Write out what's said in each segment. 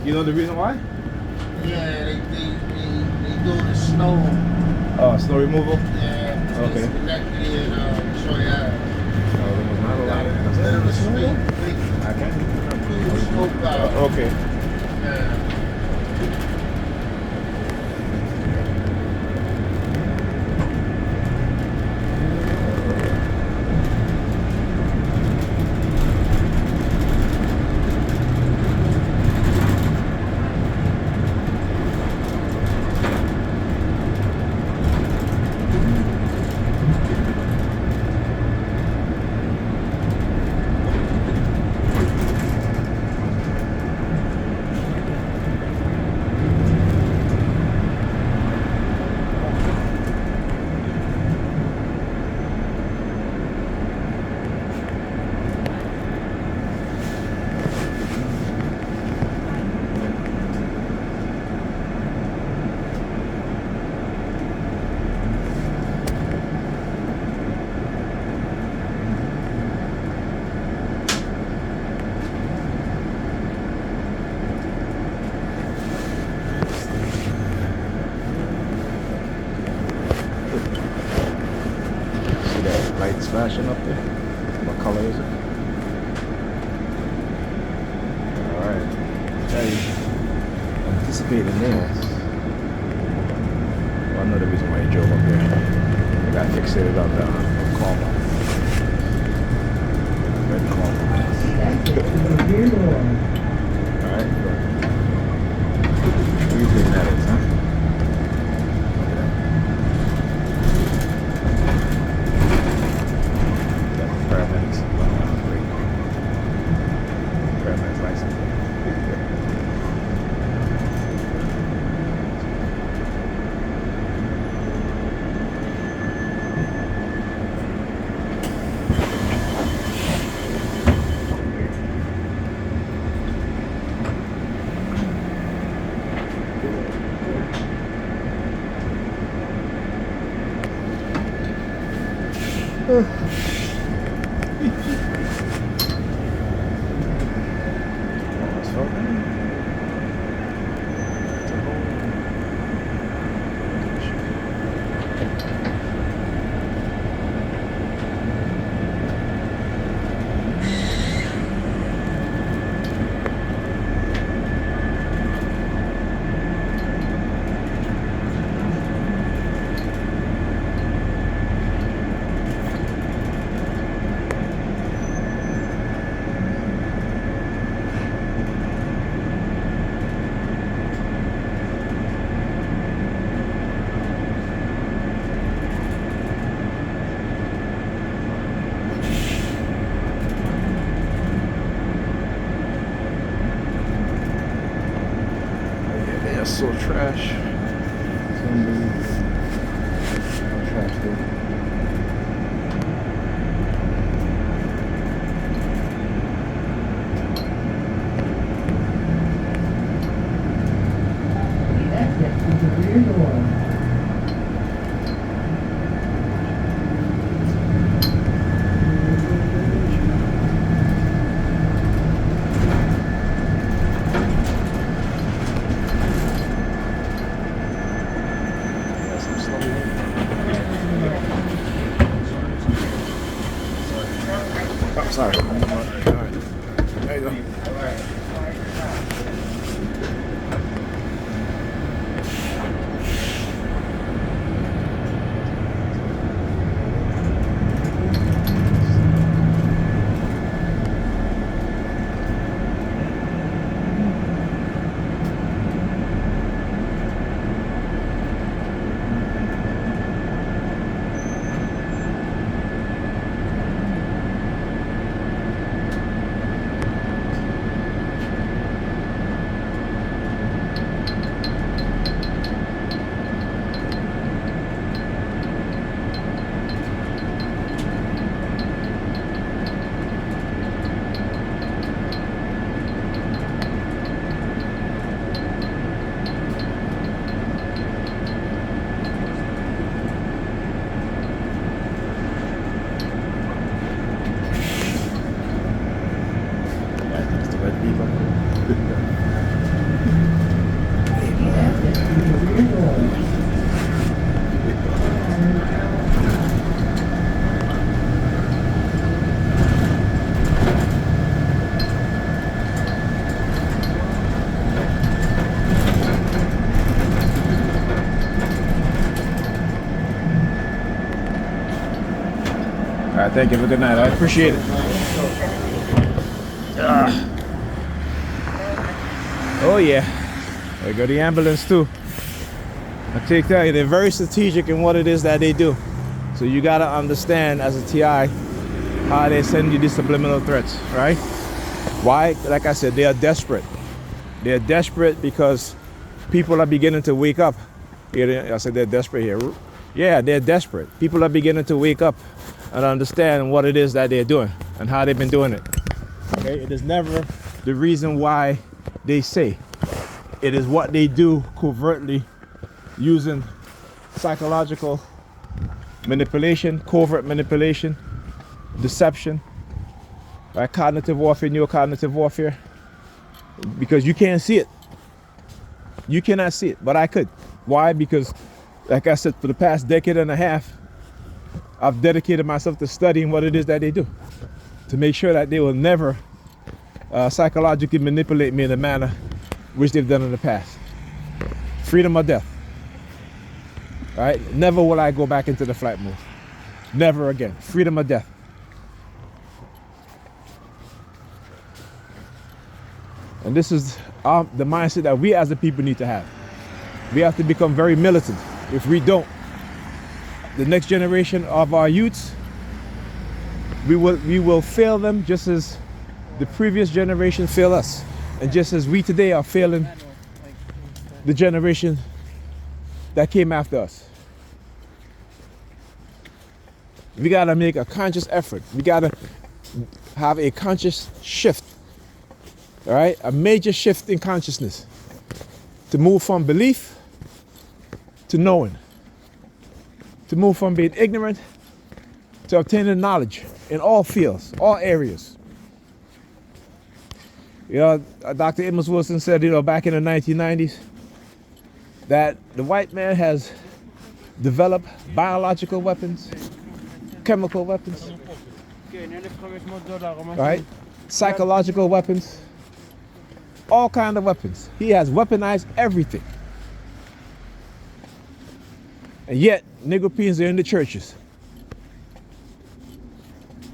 You know the reason why? Yeah, they do the snow. Snow removal? Yeah. Okay. It's connected in Troy. Oh, there was not a lot of Middle of the snow. street. I can't remember. Huge snow cloud. Okay. Yeah. Lights flashing up there. What color is it? Alright. Hey, anticipating this. Well, I know the reason why he drove up here. I got fixated on the comma. Red comma. Alright. What do you think that is, huh? Paramedics. Great. Paramedics license. That's so trash. Trash, dude. That's some slow. thank you. Have a good night. I appreciate it. Oh yeah. There go the ambulance too. I take that, they're very strategic in what it is that they do. So you gotta understand as a TI how they send you these subliminal threats, right? Why? Like I said, they are desperate. They're desperate because people are beginning to wake up. I said they're desperate here. Yeah, they're desperate. People are beginning to wake up and understand what it is that they're doing and how they've been doing it. Okay, it is never the reason why they say. It is what they do covertly using psychological manipulation, covert manipulation, deception, right? Cognitive warfare, neurocognitive warfare, because you can't see it. You cannot see it, but I could. Why? Because, like I said, for the past decade and a half, I've dedicated myself to studying what it is that they do, to make sure that they will never psychologically manipulate me in a manner which they've done in the past. Freedom or death. All right? Never will I go back into the flight mode. Never again. Freedom or death. And this is the mindset that we as a people need to have. We have to become very militant. If we don't, the next generation of our youths, we will fail them just as the previous generation failed us. And just as we today are failing the generation that came after us. We gotta make a conscious effort. We gotta have a conscious shift. All right, a major shift in consciousness to move from belief to knowing, to move from being ignorant to obtaining knowledge in all fields, all areas. You know, Dr. Amos Wilson said, you know, back in the 1990s, that the white man has developed biological weapons, chemical weapons, right? Psychological weapons, all kinds of weapons. He has weaponized everything. And yet, Negropeans are in the churches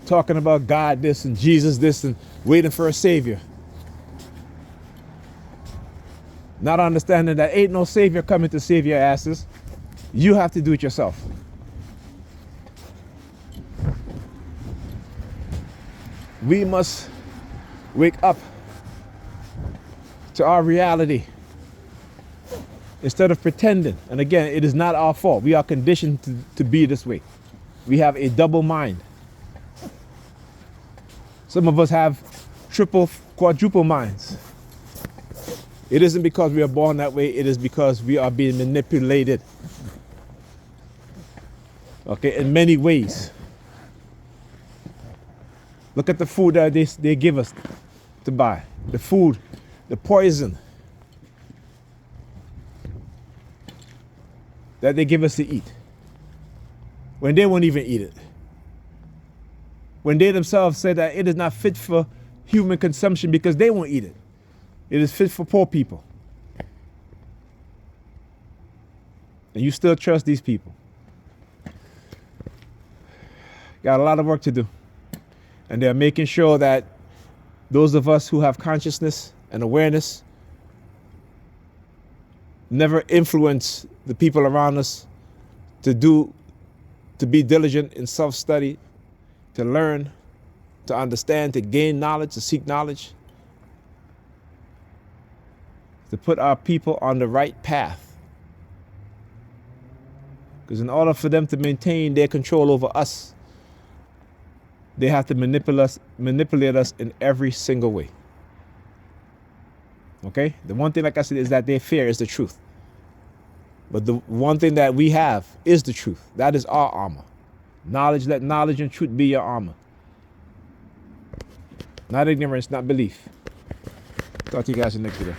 talking about God this and Jesus this and waiting for a savior. Not understanding that ain't no savior coming to save your asses. You have to do it yourself. We must wake up to our reality instead of pretending. And again, it is not our fault. We are conditioned to be this way. We have a double mind. Some of us have triple, quadruple minds. It isn't because we are born that way. It is because we are being manipulated. Okay, in many ways. Look at the food that they give us to buy. The food, the poison that they give us to eat. When they won't even eat it. When they themselves say that it is not fit for human consumption because they won't eat it. It is fit for poor people. And you still trust these people. Got a lot of work to do. And they're making sure that those of us who have consciousness and awareness never influence the people around us to be diligent in self-study, to learn, to understand, to gain knowledge, to seek knowledge, to put our people on the right path. Because in order for them to maintain their control over us, they have to manipulate us in every single way. Okay? The one thing, like I said, is that their fear is the truth. But the one thing that we have is the truth. That is our armor. Knowledge, let knowledge and truth be your armor. Not ignorance, not belief. Talk to you guys in the next video.